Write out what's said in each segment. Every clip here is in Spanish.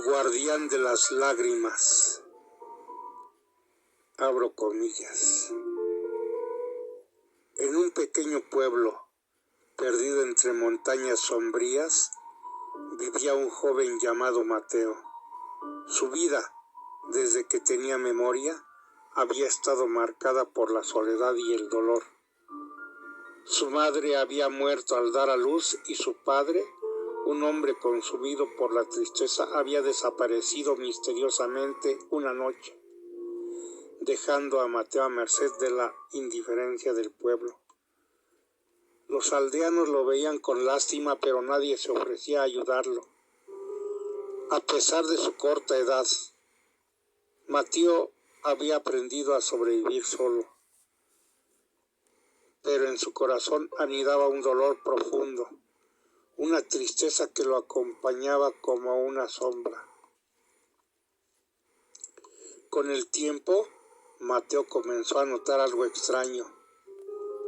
El guardián de las lágrimas. Abro comillas. En un pequeño pueblo, perdido entre montañas sombrías, vivía un joven llamado Mateo. Su vida, desde que tenía memoria, había estado marcada por la soledad y el dolor. Su madre había muerto al dar a luz y su padre, un hombre consumido por la tristeza, había desaparecido misteriosamente una noche, dejando a Mateo a merced de la indiferencia del pueblo. Los aldeanos lo veían con lástima, pero nadie se ofrecía a ayudarlo. A pesar de su corta edad, Mateo había aprendido a sobrevivir solo, pero en su corazón anidaba un dolor profundo, una tristeza que lo acompañaba como una sombra. Con el tiempo, Mateo comenzó a notar algo extraño.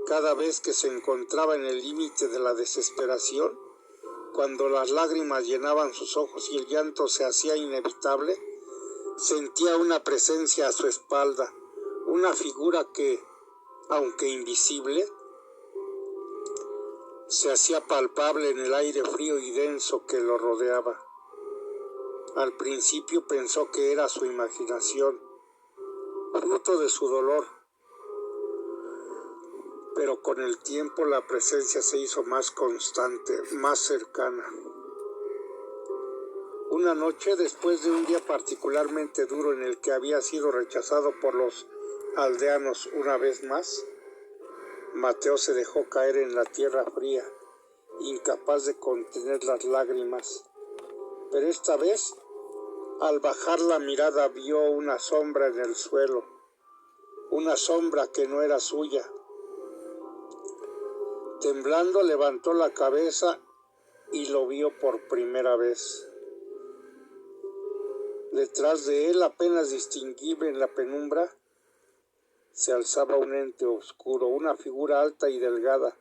Cada vez que se encontraba en el límite de la desesperación, cuando las lágrimas llenaban sus ojos y el llanto se hacía inevitable, sentía una presencia a su espalda, una figura que, aunque invisible, se hacía palpable en el aire frío y denso que lo rodeaba. Al principio pensó que era su imaginación, fruto de su dolor, pero con el tiempo la presencia se hizo más constante, más cercana. Una noche, después de un día particularmente duro en el que había sido rechazado por los aldeanos una vez más, Mateo se dejó caer en la tierra fría, incapaz de contener las lágrimas. Pero esta vez, al bajar la mirada, vio una sombra en el suelo, una sombra que no era suya. Temblando, levantó la cabeza y lo vio por primera vez. Detrás de él, apenas distinguible en la penumbra, se alzaba un ente oscuro, una figura alta y delgada,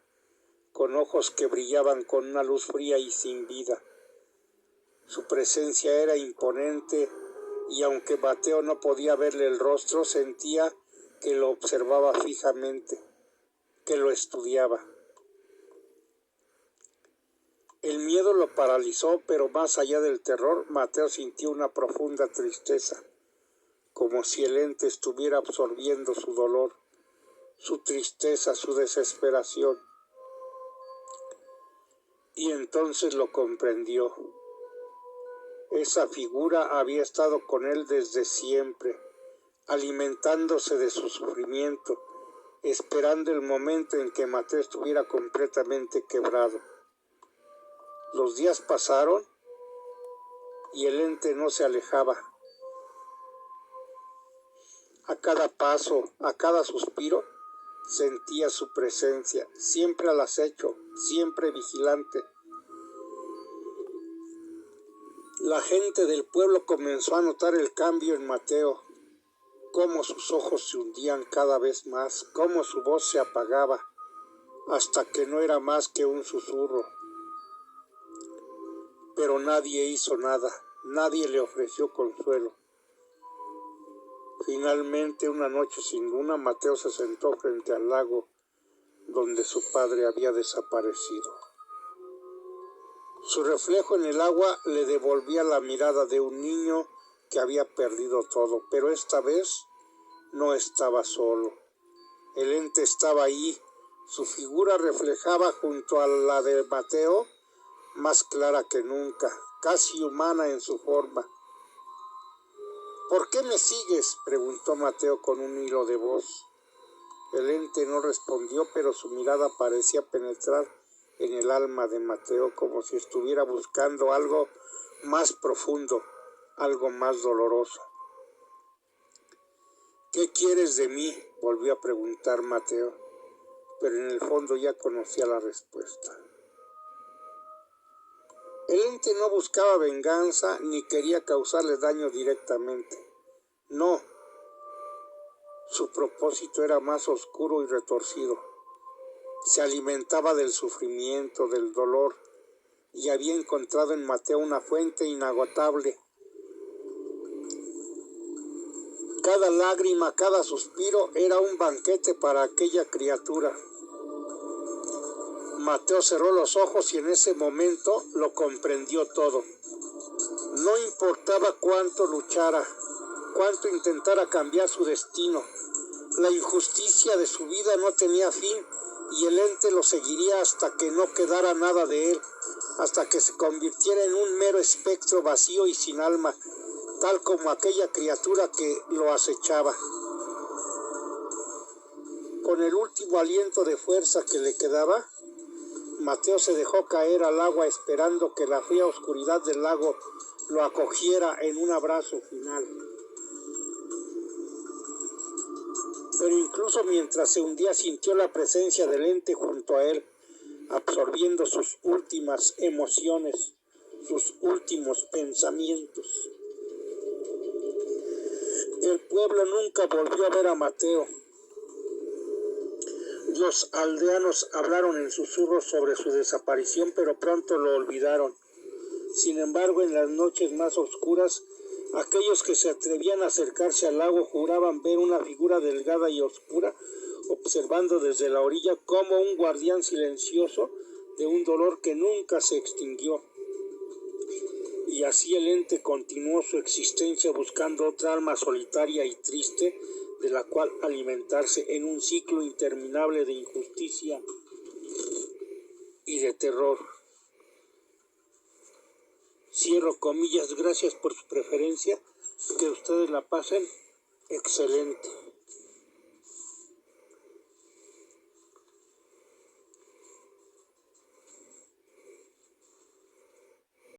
con ojos que brillaban con una luz fría y sin vida. Su presencia era imponente y aunque Mateo no podía verle el rostro, sentía que lo observaba fijamente, que lo estudiaba. El miedo lo paralizó, pero más allá del terror, Mateo sintió una profunda tristeza, como si el ente estuviera absorbiendo su dolor, su tristeza, su desesperación. Y entonces lo comprendió. Esa figura había estado con él desde siempre, alimentándose de su sufrimiento, esperando el momento en que Mateo estuviera completamente quebrado. Los días pasaron y el ente no se alejaba. A cada paso, a cada suspiro, sentía su presencia, siempre al acecho, siempre vigilante. La gente del pueblo comenzó a notar el cambio en Mateo, cómo sus ojos se hundían cada vez más, cómo su voz se apagaba, hasta que no era más que un susurro. Pero nadie hizo nada, nadie le ofreció consuelo. Finalmente, una noche sin luna, Mateo se sentó frente al lago donde su padre había desaparecido. Su reflejo en el agua le devolvía la mirada de un niño que había perdido todo, pero esta vez no estaba solo. El ente estaba ahí, su figura reflejaba junto a la de Mateo, más clara que nunca, casi humana en su forma. ¿Por qué me sigues?, preguntó Mateo con un hilo de voz. El ente no respondió, pero su mirada parecía penetrar en el alma de Mateo como si estuviera buscando algo más profundo, algo más doloroso. ¿Qué quieres de mí?, volvió a preguntar Mateo, pero en el fondo ya conocía la respuesta. El ente no buscaba venganza ni quería causarle daño directamente. No, su propósito era más oscuro y retorcido. Se alimentaba del sufrimiento, del dolor, y había encontrado en Mateo una fuente inagotable, Cada lágrima, cada suspiro era un banquete para aquella criatura. Mateo cerró los ojos y en ese momento lo comprendió todo. No importaba cuánto luchara, cuánto intentara cambiar su destino. La injusticia de su vida no tenía fin y el ente lo seguiría hasta que no quedara nada de él, hasta que se convirtiera en un mero espectro vacío y sin alma, tal como aquella criatura que lo acechaba. Con el último aliento de fuerza que le quedaba, Mateo se dejó caer al agua esperando que la fría oscuridad del lago lo acogiera en un abrazo final. Pero incluso mientras se hundía sintió la presencia del ente junto a él, absorbiendo sus últimas emociones, sus últimos pensamientos. El pueblo nunca volvió a ver a Mateo. Los aldeanos hablaron en susurros sobre su desaparición, pero pronto lo olvidaron. Sin embargo, en las noches más oscuras, aquellos que se atrevían a acercarse al lago juraban ver una figura delgada y oscura, observando desde la orilla como un guardián silencioso de un dolor que nunca se extinguió. Y así el ente continuó su existencia buscando otra alma solitaria y triste de la cual alimentarse en un ciclo interminable de injusticia y de terror. Cierro comillas, gracias por su preferencia, que ustedes la pasen excelente.